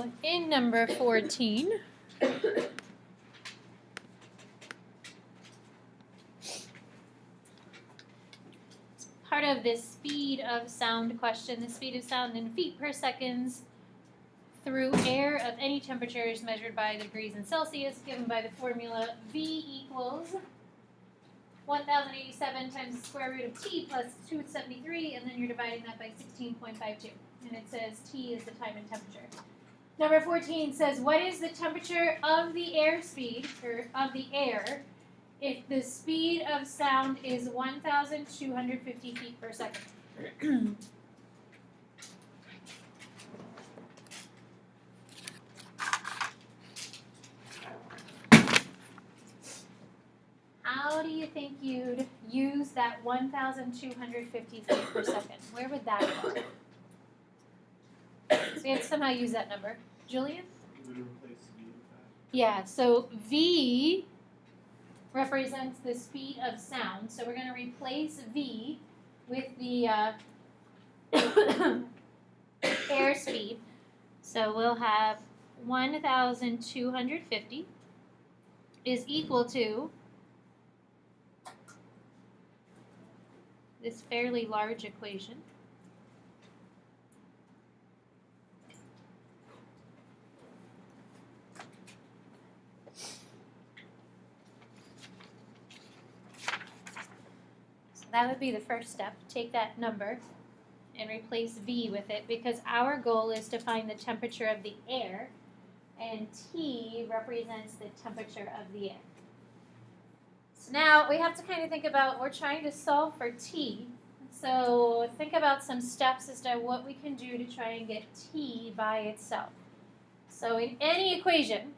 So in number 14, part of this speed of sound question, the speed of sound in feet per seconds through air of any temperature is measured by degrees in Celsius, given by the formula V equals 1087 times the square root of t plus 273, and then you're dividing that by 16.52. And it says t is the time and temperature. Number 14 says, what is the temperature of the airspeed, or of the air, if the speed of sound is 1,250 feet per second? How do you think you'd use that 1,250 feet per second? Where would that go? So we have to somehow use that number. Julian? Yeah, so V represents the speed of sound. So we're going to replace V with the airspeed. So we'll have 1,250 is equal to this fairly large equation. So that would be the first step. Take that number and replace V with it, because our goal is to find the temperature of the air, and T represents the temperature of the air. So now we have to kind of think about, we're trying to solve for T. So think about some steps as to what we can do to try and get T by itself. So in any equation,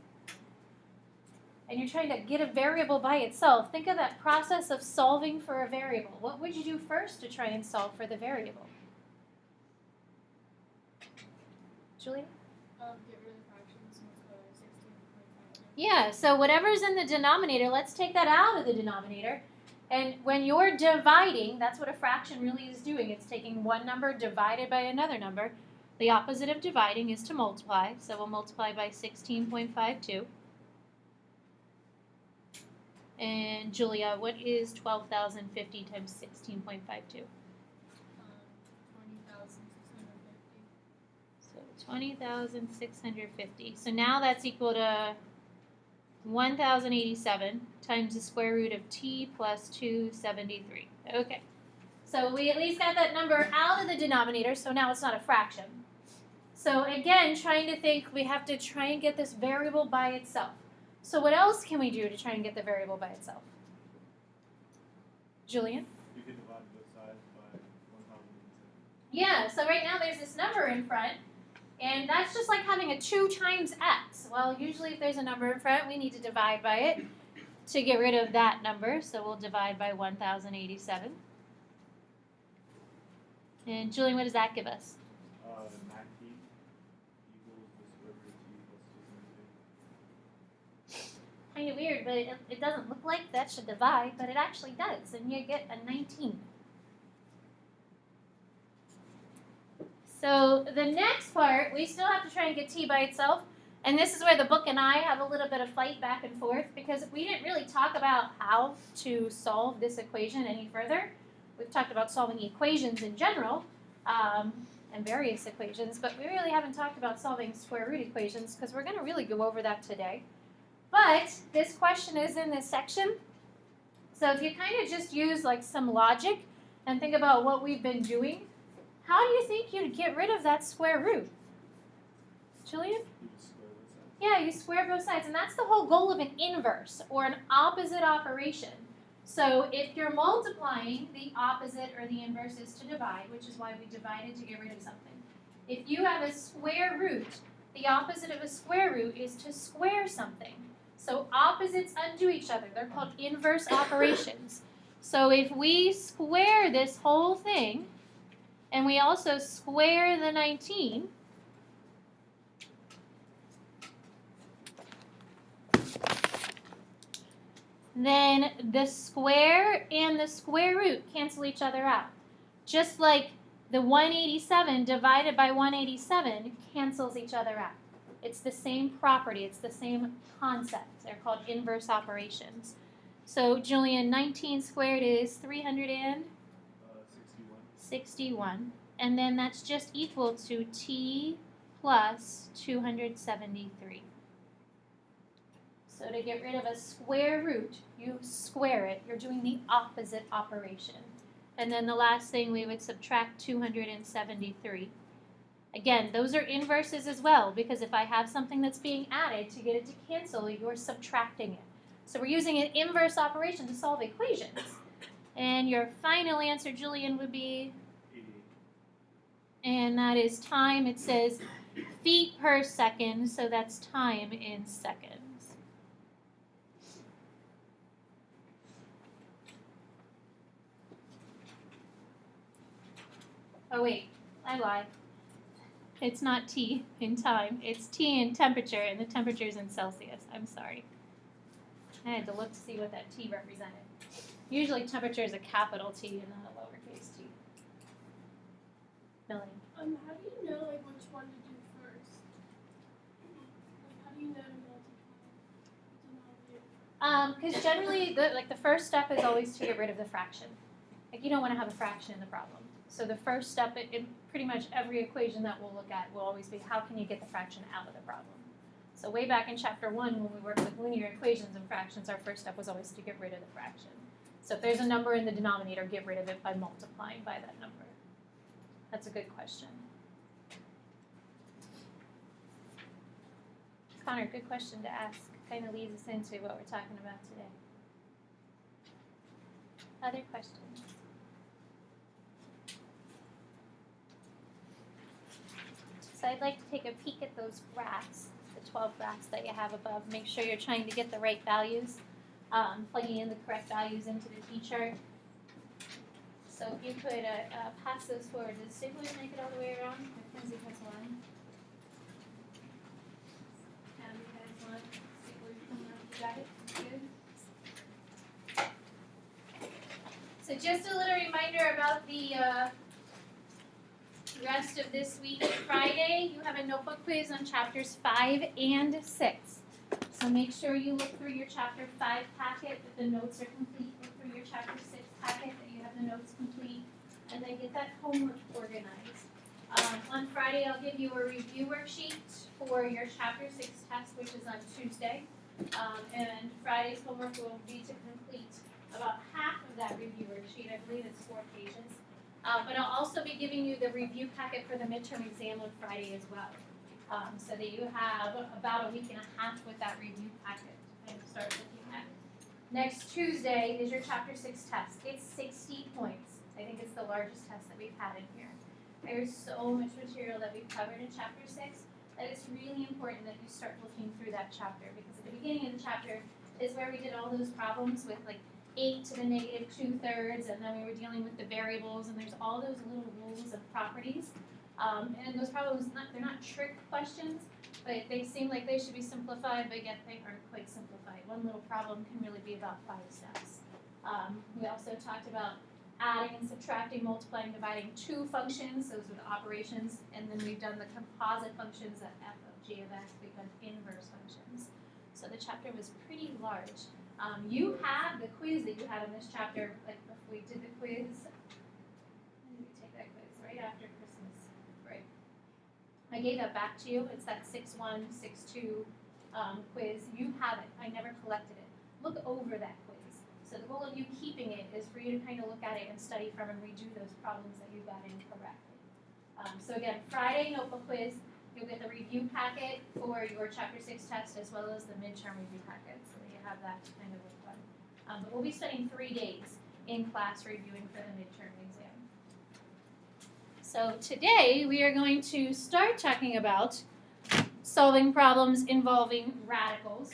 and you're trying to get a variable by itself, think of that process of solving for a variable. What would you do first to try and solve for the variable? Julia? Get rid of fractions and go 16.5. Yeah, so whatever's in the denominator, let's take that out of the denominator. And when you're dividing, that's what a fraction really is doing. It's taking one number divided by another number. The opposite of dividing is to multiply. So we'll multiply by 16.52. And Julia, what is 12,050 times 16.52? 20,650. So 20,650. So now that's equal to 1,087 times the square root of t plus 273. Okay. So we at least got that number out of the denominator, so now it's not a fraction. So again, trying to think, we have to try and get this variable by itself. So what else can we do to try and get the variable by itself? Julian? You can divide both sides by 1,087. Yeah, so right now there's this number in front, and that's just like having a 2 times x. Well, usually if there's a number in front, we need to divide by it to get rid of that number. So we'll divide by 1,087. And Julian, what does that give us? 90 equals the square root of t plus 273. Kind of weird, but it doesn't look like that should divide, but it actually does, and you get a 19. So the next part, we still have to try and get t by itself, and this is where the book and I have a little bit of fight back and forth, because we didn't really talk about how to solve this equation any further. We've talked about solving equations in general, and various equations, but we really haven't talked about solving square root equations, because we're going to really go over that today. But this question is in this section, so if you kind of just use like some logic and think about what we've been doing, how do you think you'd get rid of that square root? Julian? You just square both sides. Yeah, you square both sides, and that's the whole goal of an inverse, or an opposite operation. So if you're multiplying, the opposite or the inverse is to divide, which is why we divided to get rid of something. If you have a square root, the opposite of a square root is to square something. So opposites undo each other. They're called inverse operations. So if we square this whole thing, and we also square the 19, then the square and the square root cancel each other out. Just like the 187 divided by 187 cancels each other out. It's the same property, it's the same concept. They're called inverse operations. So Julian, 19 squared is 361. And then that's just equal to t plus 273. So to get rid of a square root, you square it. You're doing the opposite operation. And then the last thing, we would subtract 273. Again, those are inverses as well, because if I have something that's being added, to get it to cancel, you're subtracting it. So we're using an inverse operation to solve equations. And your final answer, Julian, would be? 88. And that is time. It says feet per second, so that's time in seconds. Oh wait, I lied. It's not T in time, it's T in temperature, and the temperature is in Celsius. I'm sorry. I had to look to see what that T represented. Usually temperature is a capital T and not a lowercase t. Millie. How do you know like which one to do first? Like how do you know to multiply? Because generally, the first step is always to get rid of the fraction. Like you don't want to have a fraction in the problem. So the first step in pretty much every equation that we'll look at will always be how can you get the fraction out of the problem. So way back in chapter 1 when we worked with linear equations and fractions, our first step was always to get rid of the fraction. So if there's a number in the denominator, get rid of it by multiplying by that number. That's a good question. Connor, good question to ask. Kind of leads us into what we're talking about today. Other questions? So I'd like to take a peek at those graphs, the 12 graphs that you have above. Make sure you're trying to get the right values, plugging in the correct values into the t-chart. So if you could pass those forward. Does Staples make it all the way around? Mackenzie has one. Abby has one. Staples coming up. You got it? Good. So just a little reminder about the rest of this week. Friday, you have a notebook quiz on chapters 5 and 6. So make sure you look through your chapter 5 packet that the notes are complete. Look through your chapter 6 packet that you have the notes complete. And then get that homework organized. On Friday, I'll give you a review worksheet for your chapter 6 test, which is on Tuesday. And Friday's homework will be to complete about half of that review worksheet. I believe it's 4 pages. But I'll also be giving you the review packet for the midterm exam on Friday as well. So that you have about a week and a half with that review packet to kind of start looking at. Next Tuesday is your chapter 6 test. It's 60 points. I think it's the largest test that we've had in here. There's so much material that we've covered in chapter 6 that it's really important that you start looking through that chapter, because at the beginning of the chapter is where we did all those problems with like 8 to the negative 2/3, and then we were dealing with the variables, and there's all those little rules and properties. And those problems, they're not trick questions, but they seem like they should be simplified, but yet they aren't quite simplified. One little problem can really be about 5 steps. We also talked about adding and subtracting, multiplying, dividing 2 functions. Those are the operations. And then we've done the composite functions that f of g of x become inverse functions. So the chapter was pretty large. You had the quiz that you had in this chapter, like if we did the quiz, when did we take that quiz? Right after Christmas, right? I gave that back to you. It's that 6-1, 6-2 quiz. You have it. I never collected it. Look over that quiz. So the goal of you keeping it is for you to kind of look at it and study from and redo those problems that you got incorrectly. So again, Friday notebook quiz. You'll get the review packet for your chapter 6 test as well as the midterm review packet, so that you have that to kind of look fun. But we'll be spending 3 days in class reviewing for the midterm exam. So today we are going to start talking about solving problems involving radicals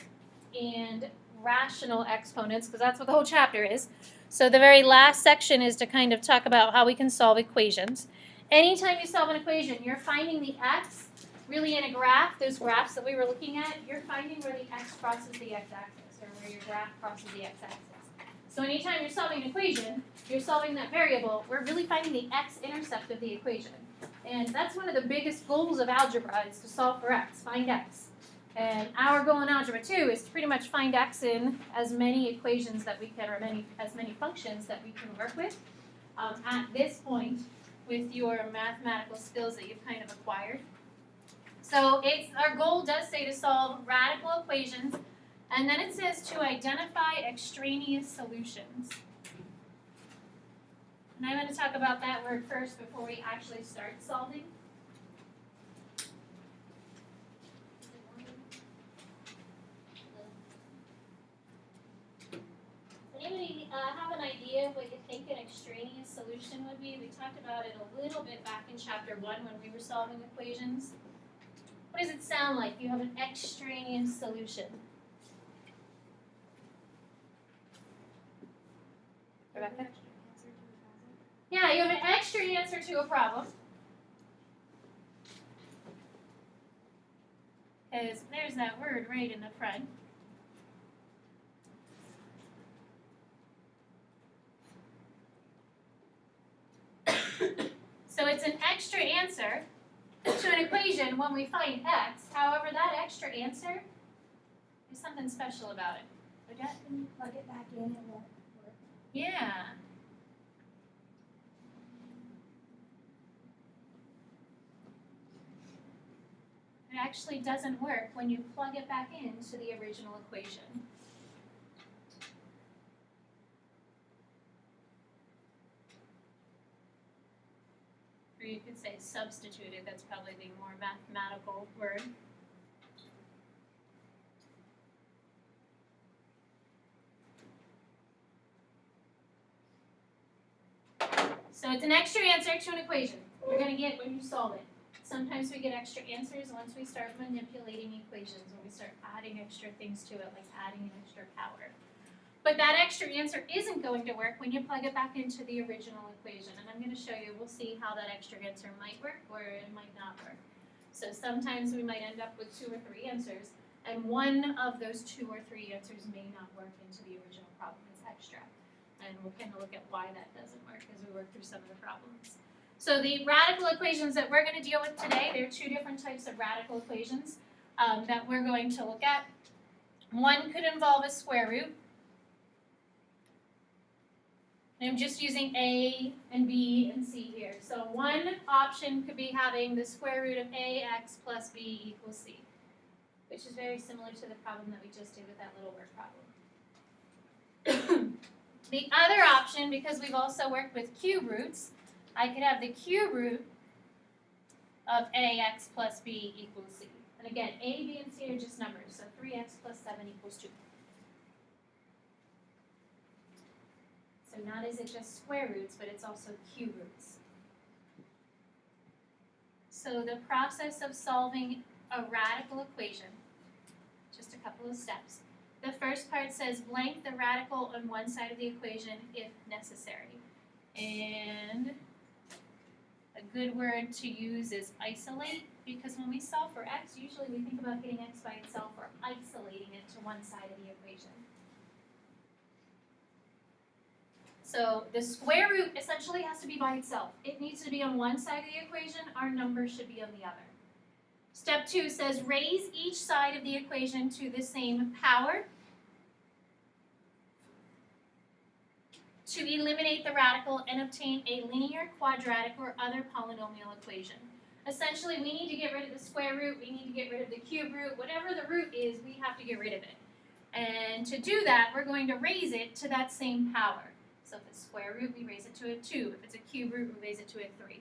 and rational exponents, because that's what the whole chapter is. So the very last section is to kind of talk about how we can solve equations. Anytime you solve an equation, you're finding the x really in a graph, those graphs that we were looking at, you're finding where the x crosses the x-axis, or where your graph crosses the x-axis. So anytime you're solving an equation, you're solving that variable, we're really finding the x-intercept of the equation. And that's one of the biggest goals of algebra is to solve for x, find x. And our goal in algebra 2 is to pretty much find x in as many equations that we can, or as many functions that we can work with at this point with your mathematical skills that you've kind of acquired. So our goal does say to solve radical equations, and then it says to identify extraneous solutions. And I'm going to talk about that word first before we actually start solving. Does anybody have an idea of what you think an extraneous solution would be? We talked about it a little bit back in chapter 1 when we were solving equations. What does it sound like? You have an extraneous solution. Rebecca? Yeah, you have an extra answer to a problem. Because there's that word right in the front. So it's an extra answer to an equation when we find x. However, that extra answer, there's something special about it. Forget? When you plug it back in, it won't work. Yeah. It actually doesn't work when you plug it back into the original equation. Or you could say substituted, that's probably the more mathematical word. So it's an extra answer to an equation you're going to get when you solve it. Sometimes we get extra answers once we start manipulating equations, when we start adding extra things to it, like adding an extra power. But that extra answer isn't going to work when you plug it back into the original equation. And I'm going to show you, we'll see how that extra answer might work or it might not work. So sometimes we might end up with 2 or 3 answers, and one of those 2 or 3 answers may not work into the original problem. It's extra. And we'll kind of look at why that doesn't work as we work through some of the problems. So the radical equations that we're going to deal with today, there are 2 different types of radical equations that we're going to look at. One could involve a square root. And I'm just using A and B and C here. So one option could be having the square root of ax plus b equals c, which is very similar to the problem that we just did with that little word problem. The other option, because we've also worked with cube roots, I could have the cube root of ax plus b equals c. And again, a, b, and c are just numbers, so 3x plus 7 equals 2. So not is it just square roots, but it's also cube roots. So the process of solving a radical equation, just a couple of steps. The first part says blank the radical on one side of the equation if necessary. And a good word to use is isolate, because when we solve for x, usually we think about getting x by itself or isolating it to one side of the equation. So the square root essentially has to be by itself. It needs to be on one side of the equation. Our number should be on the other. Step 2 says raise each side of the equation to the same power to eliminate the radical and obtain a linear, quadratic, or other polynomial equation. Essentially, we need to get rid of the square root. We need to get rid of the cube root. Whatever the root is, we have to get rid of it. And to do that, we're going to raise it to that same power. So if it's square root, we raise it to a 2. If it's a cube root, we raise it to a 3.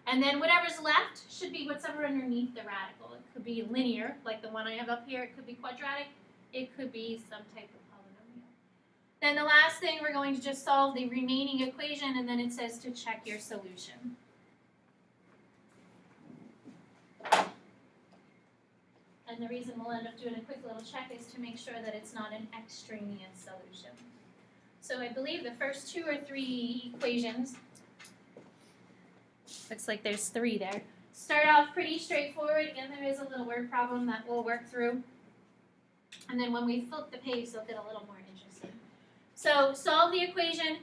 And then whatever's left should be whatever underneath the radical. It could be linear, like the one I have up here. It could be quadratic. It could be some type of polynomial. Then the last thing, we're going to just solve the remaining equation, and then it says to check your solution. And the reason we'll end up doing a quick little check is to make sure that it's not an extraneous solution. So I believe the first 2 or 3 equations, looks like there's 3 there, start off pretty straightforward, and there is a little word problem that we'll work through. And then when we flip the page, they'll get a little more interesting. So solve the equation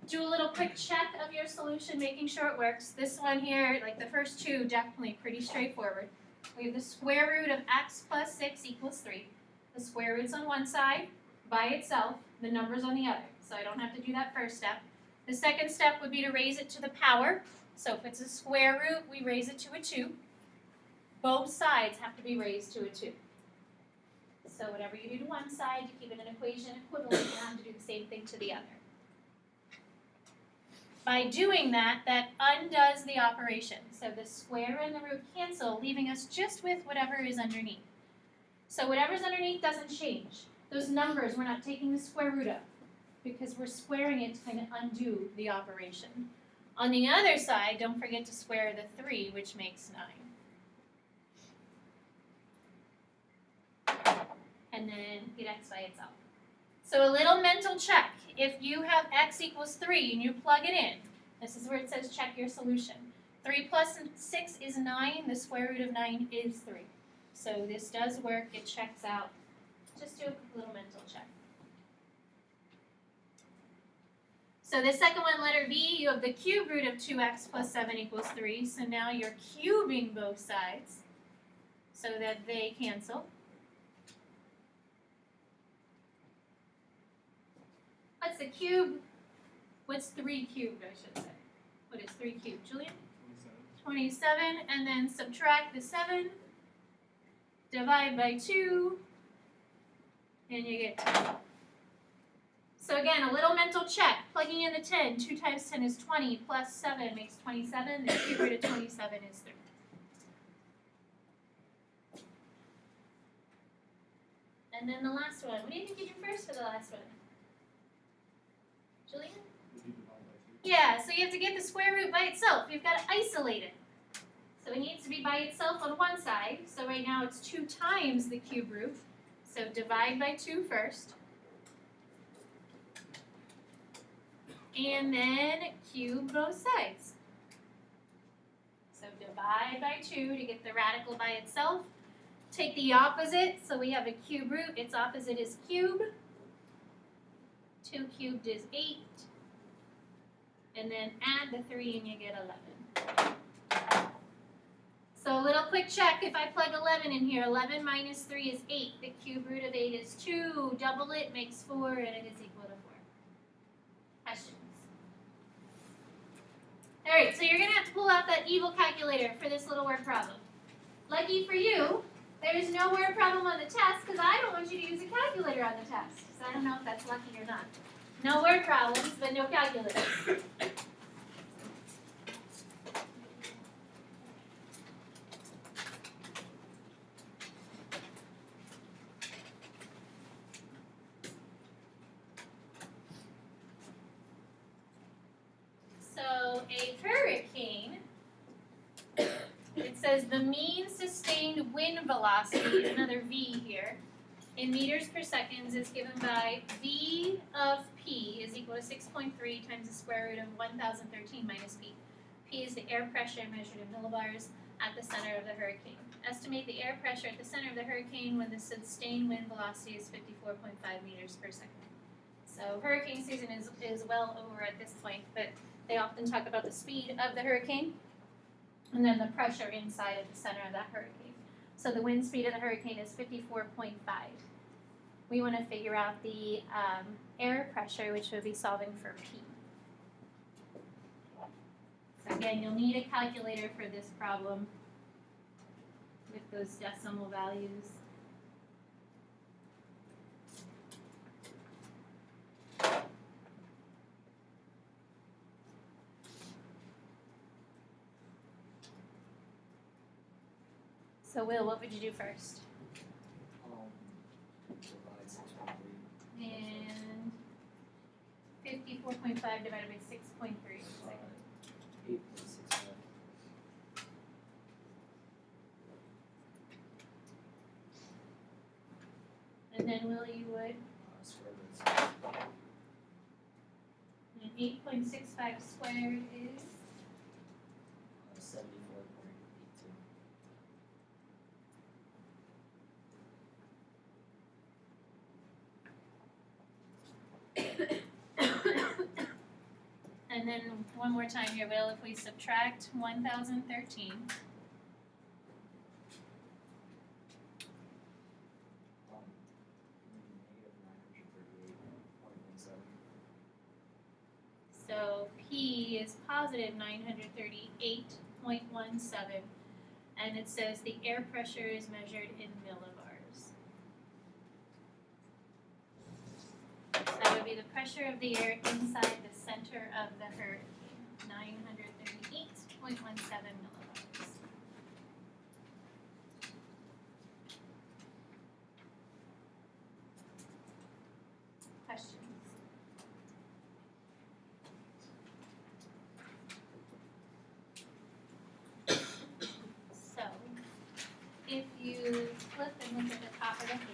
do a little quick check of your solution, making sure it works. This one here, like the first two, definitely pretty straightforward. We have the square root of x plus 6 equals 3. The square root's on one side by itself, the number's on the other. So I don't have to do that first step. The second step would be to raise it to the power. So if it's a square root, we raise it to a 2. Both sides have to be raised to a 2. So whatever you do to one side, you keep it an equation equivalent, you have to do the same thing to the other. By doing that, that undoes the operation. So the square and the root cancel, leaving us just with whatever is underneath. So whatever's underneath doesn't change. Those numbers, we're not taking the square root of because we're squaring it to kind of undo the operation. On the other side, don't forget to square the 3, which makes 9. And then get x by itself. So a little mental check. If you have x equals 3 and you plug it in, this is where it says check your solution. 3 plus 6 is 9. The square root of 9 is 3. So this does work. It checks out. Just do a little mental check. So the second one, letter B, you have the cube root of 2x plus 7 equals 3. So now you're cubing both sides so that they cancel. What's the cube? What's 3 cubed, I should say? What is 3 cubed, Julian? 27, and then subtract the 7, divide by 2, and you get 10. So again, a little mental check. Plugging in the 10, 2 times 10 is 20, plus 7 makes 27. The cube root of 27 is 3. And then the last one. What do you think you do first for the last one? Julian? Yeah, so you have to get the square root by itself. You've got to isolate it. So it needs to be by itself on one side. So right now it's 2 times the cube root. So divide by 2 first. And then cube both sides. So divide by 2 to get the radical by itself. Take the opposite. So we have a cube root. Its opposite is cube. 2 cubed is 8. And then add the 3 and you get 11. So a little quick check. If I plug 11 in here, 11 minus 3 is 8. The cube root of 8 is 2. Double it makes 4, and it is equal to 4. Questions? All right, so you're going to have to pull out that evil calculator for this little word problem. Lucky for you, there's no word problem on the test because I don't want you to use a calculator on the test. So I don't know if that's lucky or not. No word problems, but no calculators. So a hurricane, it says the mean sustained wind velocity, another V here, in meters per second is given by V of P is equal to 6.3 times the square root of 1013 minus P. P is the air pressure measured in millibars at the center of the hurricane. Estimate the air pressure at the center of the hurricane when the sustained wind velocity is 54.5 meters per second. So hurricane season is well over at this point, but they often talk about the speed of the hurricane and then the pressure inside of the center of that hurricane. So the wind speed of the hurricane is 54.5. We want to figure out the air pressure, which would be solving for P. So again, you'll need a calculator for this problem with those decimal values. So Will, what would you do first? Divide 6.3. And 54.5 divided by 6.3. 8.65. And then Will, you would? Square root. And 8.65 squared is? 74.82. then one more time here, Will, if we subtract 1,013, -938.17. so P is positive 938.17, and it says the air pressure is measured in millibars. So that would be the pressure of the air inside the center of the hurricane, 938.17 millibars. Questions? So, if you flip and look at the top of the page,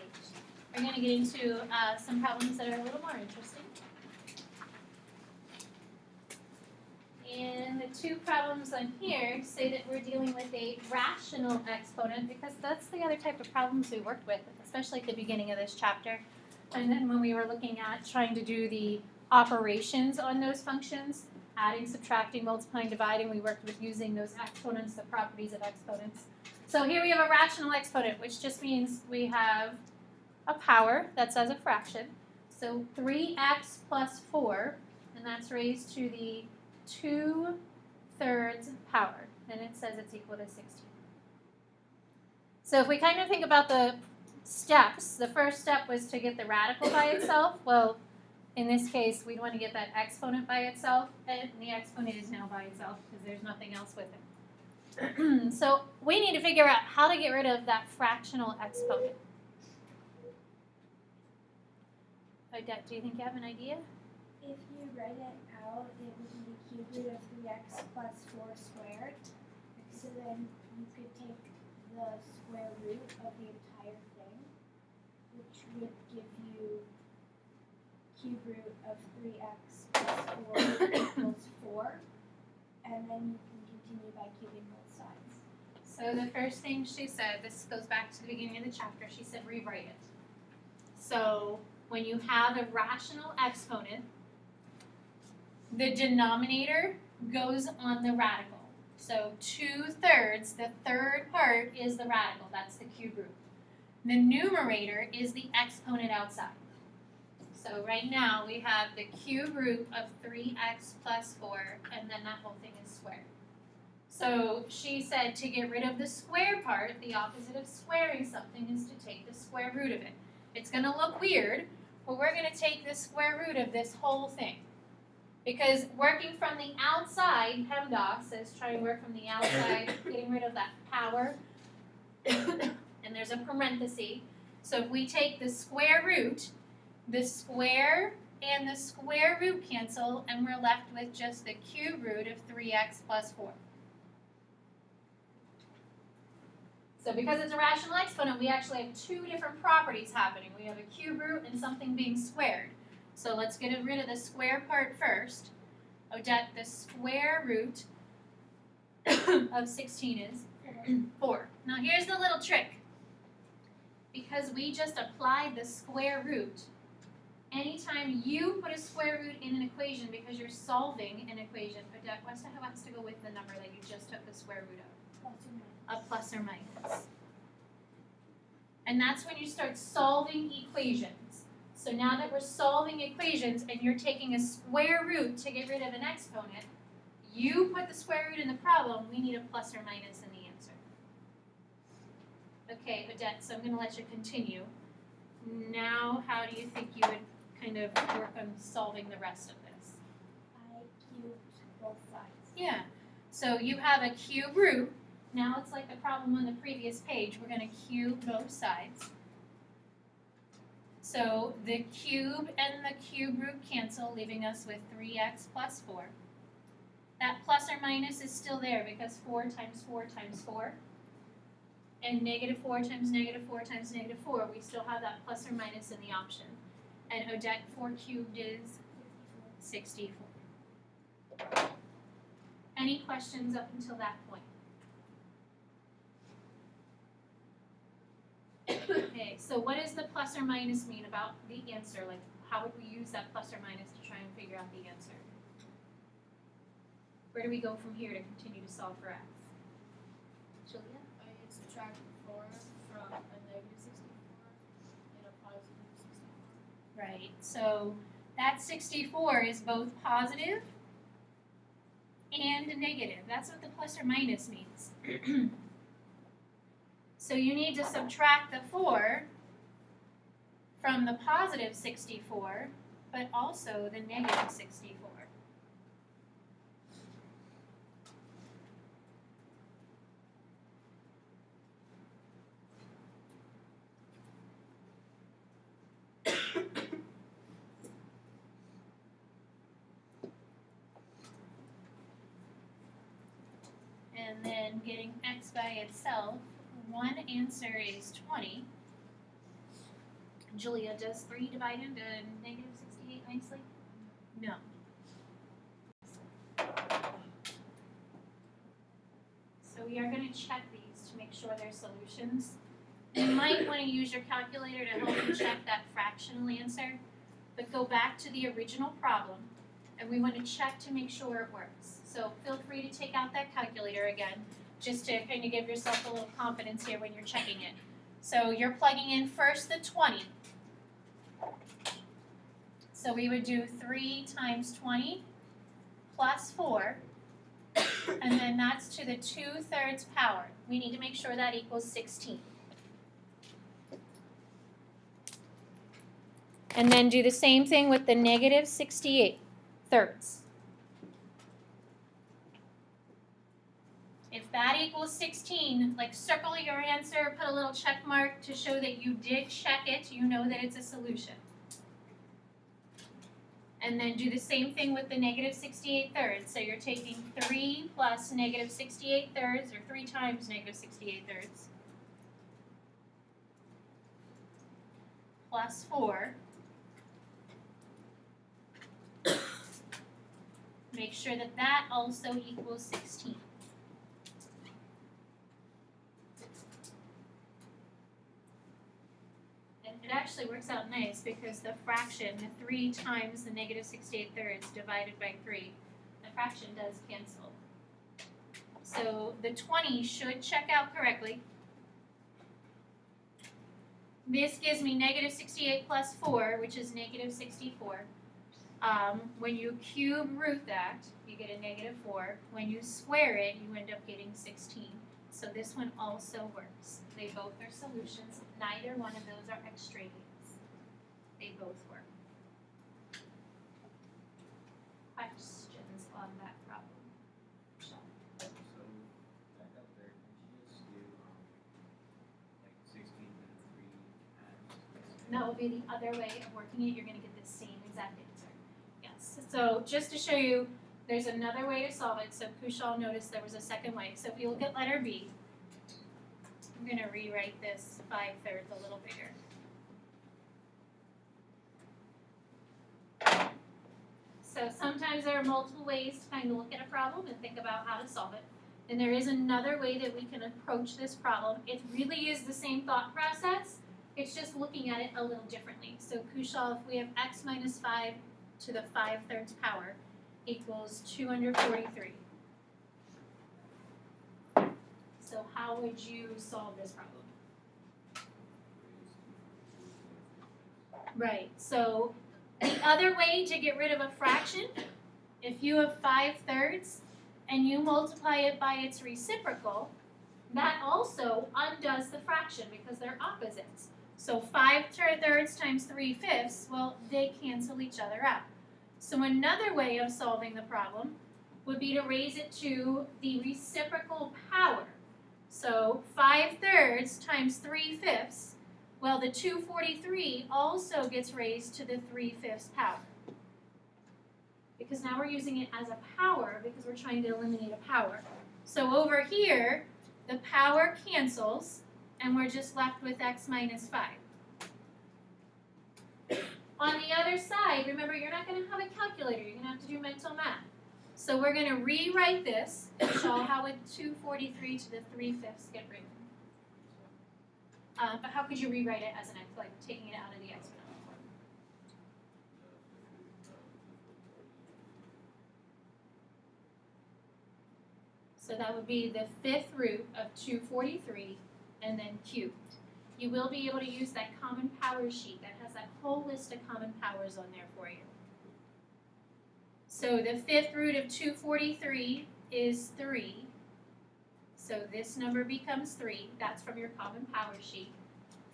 we're going to get into some problems that are a little more interesting. And the two problems on here say that we're dealing with a rational exponent because that's the other type of problems we worked with, especially at the beginning of this chapter. And then when we were looking at trying to do the operations on those functions, adding, subtracting, multiplying, dividing, we worked with using those exponents, the properties of exponents. So here we have a rational exponent, which just means we have a power that's as a fraction. So 3x plus 4, and that's raised to the 2/3 power. And it says it's equal to 16. So if we kind of think about the steps, the first step was to get the radical by itself. Well, in this case, we'd want to get that exponent by itself, and the exponent is now by itself because there's nothing else with it. So we need to figure out how to get rid of that fractional exponent. Odette, do you think you have an idea? If you write it out, it would be the cube root of 3x plus 4 squared. So then you could take the square root of the entire thing, which would give you cube root of 3x plus 4 equals 4. And then you can continue by cubing both sides. So the first thing she said, this goes back to the beginning of the chapter, she said rewrite it. So when you have a rational exponent, the denominator goes on the radical. So 2/3, the third part is the radical, that's the cube root. The numerator is the exponent outside. So right now we have the cube root of 3x plus 4, and then that whole thing is squared. So she said to get rid of the square part, the opposite of squaring something is to take the square root of it. It's going to look weird, but we're going to take the square root of this whole thing. Because working from the outside, PEMDAS says try and work from the outside, getting rid of that power. And there's a parenthesis. So if we take the square root, the square and the square root cancel, and we're left with just the cube root of 3x plus 4. So because it's a rational exponent, we actually have two different properties happening. We have a cube root and something being squared. So let's get rid of the square part first. Odette, the square root of 16 is 4. Now here's the little trick. Because we just applied the square root, anytime you put a square root in an equation because you're solving an equation, Odette, what has to go with the number that you just took the square root of? A plus or minus. And that's when you start solving equations. So now that we're solving equations and you're taking a square root to get rid of an exponent, you put the square root in the problem, we need a plus or minus in the answer. Okay, Odette, so I'm going to let you continue. Now, how do you think you would kind of work on solving the rest of this? I cubed both sides. Yeah, so you have a cube root. Now it's like the problem on the previous page. We're going to cube both sides. So the cube and the cube root cancel, leaving us with 3x plus 4. That plus or minus is still there because 4 times 4 times 4. And negative 4 times negative 4 times negative 4, we still have that plus or minus in the option. And Odette, 4 cubed is 64. Any questions up until that point? Okay, so what does the plus or minus mean about the answer? Like, how would we use that plus or minus to try and figure out the answer? Where do we go from here to continue to solve for x? Julia? I can subtract 4 from a negative 64 and a positive 64. Right, so that 64 is both positive and negative. That's what the plus or minus means. So you need to subtract the 4 from the positive 64, but also the negative 64. And then getting x by itself, one answer is 20. Julia, does 3 divide into negative 68 nicely? No. So we are going to check these to make sure they're solutions. You might want to use your calculator to help you check that fractional answer, but go back to the original problem, and we want to check to make sure it works. So feel free to take out that calculator again, just to kind of give yourself a little confidence here when you're checking it. So you're plugging in first the 20. So we would do 3 times 20 plus 4, and then that's to the 2/3 power. We need to make sure that equals 16. And then do the same thing with the negative 68 thirds. If that equals 16, like circle your answer, put a little check mark to show that you did check it, you know that it's a solution. And then do the same thing with the negative 68 thirds. So you're taking 3 plus negative 68 thirds, or 3 times negative 68 thirds, plus 4. Make sure that that also equals 16. And it actually works out nice because the fraction, the 3 times the negative 68 thirds divided by 3, the fraction does cancel. So the 20 should check out correctly. This gives me negative 68 plus 4, which is negative 64. When you cube root that, you get a negative 4. When you square it, you end up getting 16. So this one also works. They both are solutions. Neither one of those are extraneous. They both work. Questions on that problem? So, back up there, can you just do, like 16 to the 3 times? That will be the other way of working it. You're going to get the same exact answer. Yes. So just to show you, there's another way to solve it. So Kushal noticed there was a second way. So if you look at letter B, I'm going to rewrite this 5/3 a little bigger. So sometimes there are multiple ways to kind of look at a problem and think about how to solve it. And there is another way that we can approach this problem. It really is the same thought process. It's just looking at it a little differently. So Kushal, if we have x minus 5 to the 5/3 power equals 243. So how would you solve this problem? Right, so the other way to get rid of a fraction, if you have 5/3 and you multiply it by its reciprocal, that also undoes the fraction because they're opposites. So 5/3 times 3/5, well, they cancel each other out. So another way of solving the problem would be to raise it to the reciprocal power. So 5/3 times 3/5, well, the 243 also gets raised to the 3/5 power. Because now we're using it as a power because we're trying to eliminate a power. So over here, the power cancels, and we're just left with x minus 5. On the other side, remember, you're not going to have a calculator. You're going to have to do mental math. So we're going to rewrite this and show how would 243 to the 3/5 get written. But how could you rewrite it as an x, like taking it out of the exponential form? So that would be the fifth root of 243 and then cubed. You will be able to use that common power sheet that has that whole list of common powers on there for you. So the fifth root of 243 is 3. So this number becomes 3. That's from your common power sheet.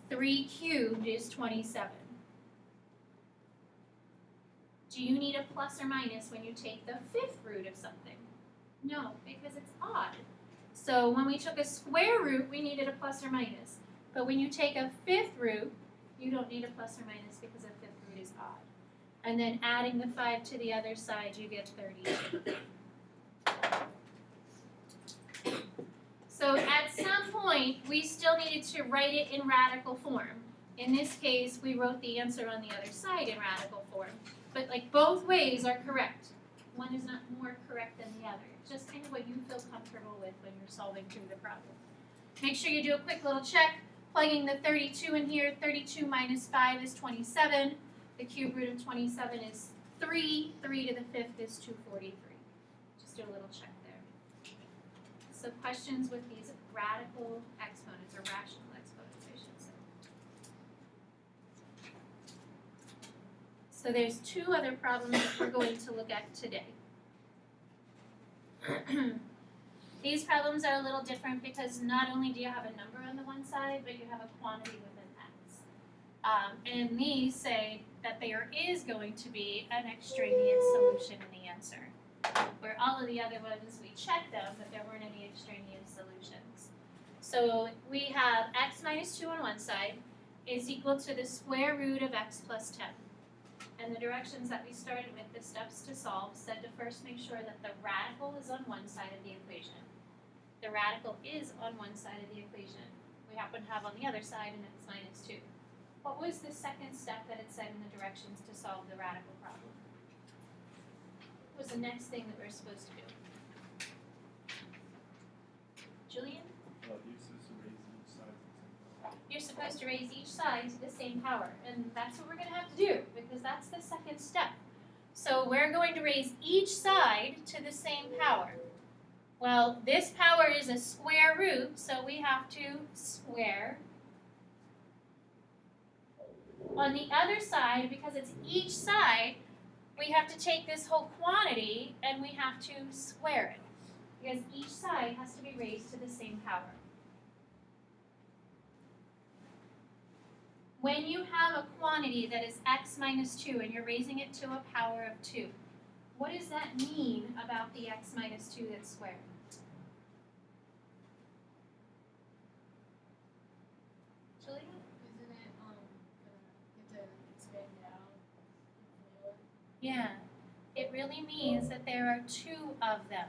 3 cubed is 27. Do you need a plus or minus when you take the fifth root of something? No, because it's odd. So when we took a square root, we needed a plus or minus. But when you take a fifth root, you don't need a plus or minus because a fifth root is odd. And then adding the 5 to the other side, you get 32. So at some point, we still needed to write it in radical form. In this case, we wrote the answer on the other side in radical form. But like both ways are correct. One is not more correct than the other. It's just kind of what you feel comfortable with when you're solving through the problem. Make sure you do a quick little check. Plugging the 32 in here, 32 minus 5 is 27. The cube root of 27 is 3. 3 to the fifth is 243. Just do a little check there. So questions with these radical exponents, or rational exponents, I should say. So there's two other problems that we're going to look at today. These problems are a little different because not only do you have a number on the one side, but you have a quantity within x. And these say that there is going to be an extraneous solution in the answer. Where all of the other ones, we checked them, but there weren't any extraneous solutions. So we have x minus 2 on one side is equal to the square root of x plus 10. And the directions that we started with, the steps to solve, said to first make sure that the radical is on one side of the equation. The radical is on one side of the equation. We happen to have on the other side an x minus 2. What was the second step that it said in the directions to solve the radical problem? What was the next thing that we're supposed to do? Julian? You're supposed to raise each side to the same power, and that's what we're going to have to do, because that's the second step. So we're going to raise each side to the same power. Well, this power is a square root, so we have to square. On the other side, because it's each side, we have to take this whole quantity and we have to square it, because each side has to be raised to the same power. When you have a quantity that is x minus 2 and you're raising it to a power of 2, what does that mean about the x minus 2 that's squared? Julia? Isn't it gonna get to expand out? Yeah. It really means that there are 2 of them.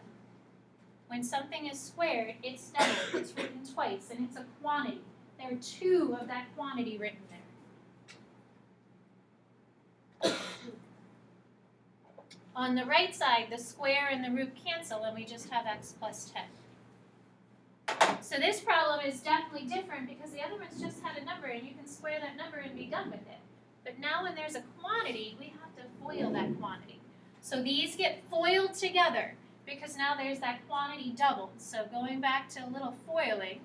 When something is squared, it's doubled, it's written twice, and it's a quantity. There are 2 of that quantity written there. On the right side, the square and the root cancel, and we just have x plus 10. So this problem is definitely different because the other ones just had a number, and you can square that number and be done with it. But now when there's a quantity, we have to FOIL that quantity. So these get FOILed together because now there's that quantity doubled. So going back to a little foiling,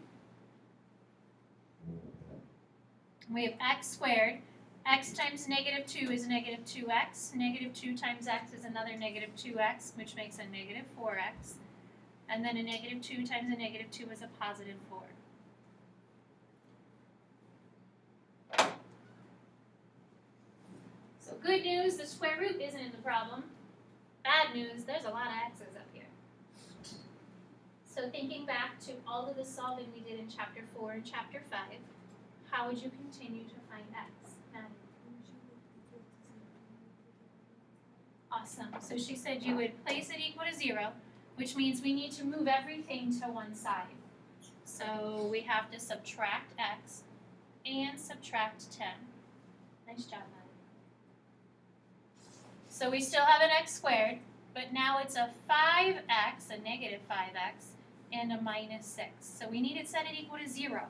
we have x squared. X times negative 2 is negative 2x. Negative 2 times x is another negative 2x, which makes a negative 4x. And then a negative 2 times a negative 2 is a positive 4. So good news, the square root isn't in the problem. Bad news, there's a lot of x's up here. So thinking back to all of the solving we did in chapter 4 and chapter 5, how would you continue to find x? Awesome. So she said you would place it equal to 0, which means we need to move everything to one side. So we have to subtract x and subtract 10. Nice job, Maddie. So we still have an x squared, but now it's a 5x, a negative 5x, and a minus 6. So we need it set it equal to 0.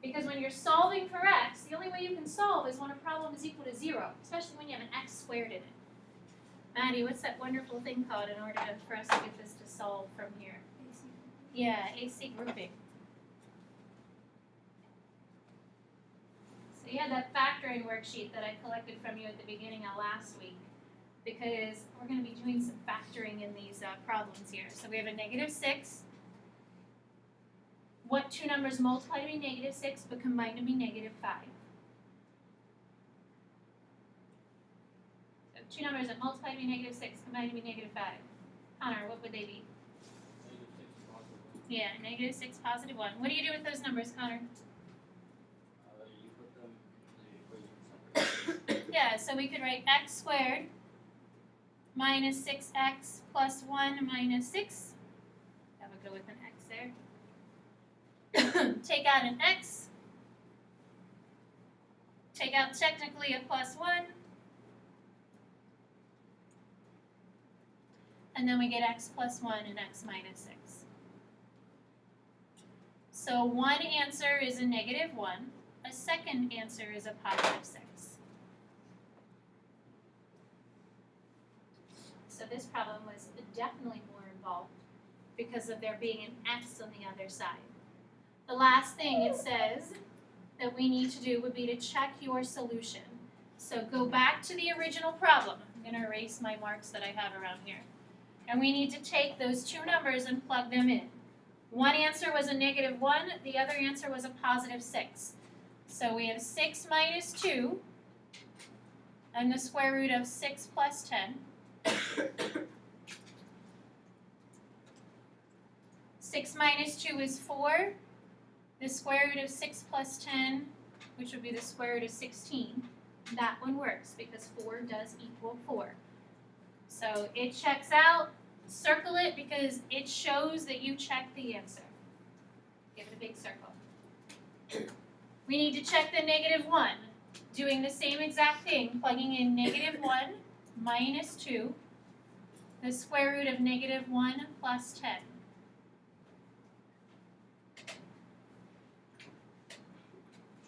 Because when you're solving for x, the only way you can solve is when a problem is equal to 0, especially when you have an x squared in it. Maddie, what's that wonderful thing called in order for us to get this to solve from here? Yeah, AC grouping. So yeah, that factoring worksheet that I collected from you at the beginning of last week, because we're going to be doing some factoring in these problems here. So we have a -6. What two numbers multiply to be -6 but combine to be -5? So two numbers that multiply to be -6 combine to be -5. Connor, what would they be? Yeah, -6, +1. What do you do with those numbers, Connor? You put them in the equation separately. Yeah, so we could write x squared minus 6x plus 1 minus 6. That would go with an x there. Take out an x. Take out technically a +1. And then we get x plus 1 and x minus 6. So one answer is a -1. A second answer is a +6. So this problem was definitely more involved because of there being an x on the other side. The last thing it says that we need to do would be to check your solution. So go back to the original problem. I'm going to erase my marks that I have around here. And we need to take those two numbers and plug them in. One answer was a -1, the other answer was a +6. So we have 6 minus 2 and the square root of 6 plus 10. 6 minus 2 is 4. The square root of 6 plus 10, which would be the square root of 16. That one works because 4 does equal 4. So it checks out. Circle it because it shows that you checked the answer. Give it a big circle. We need to check the -1. Doing the same exact thing, plugging in -1 minus 2, the square root of -1 plus 10.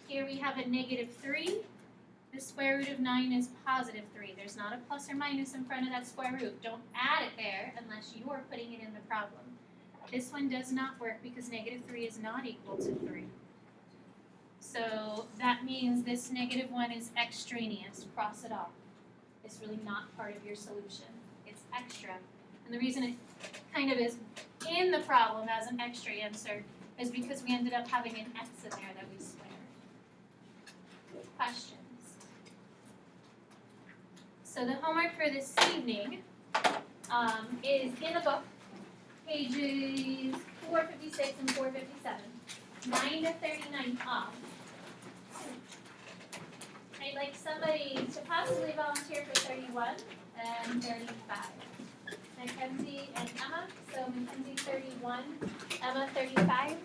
Here we have a -3. The square root of 9 is +3. There's not a plus or minus in front of that square root. Don't add it there unless you are putting it in the problem. This one does not work because -3 is not equal to 3. So that means this -1 is extraneous. Cross it off. It's really not part of your solution. It's extra. And the reason it kind of is in the problem as an extra answer is because we ended up having an x in there that we squared. Questions? So the homework for this evening is in the book, pages 456 and 457, 9 to 39 off. I'd like somebody to possibly volunteer for 31 and 35. Mackenzie and Emma. So Mackenzie 31, Emma 35.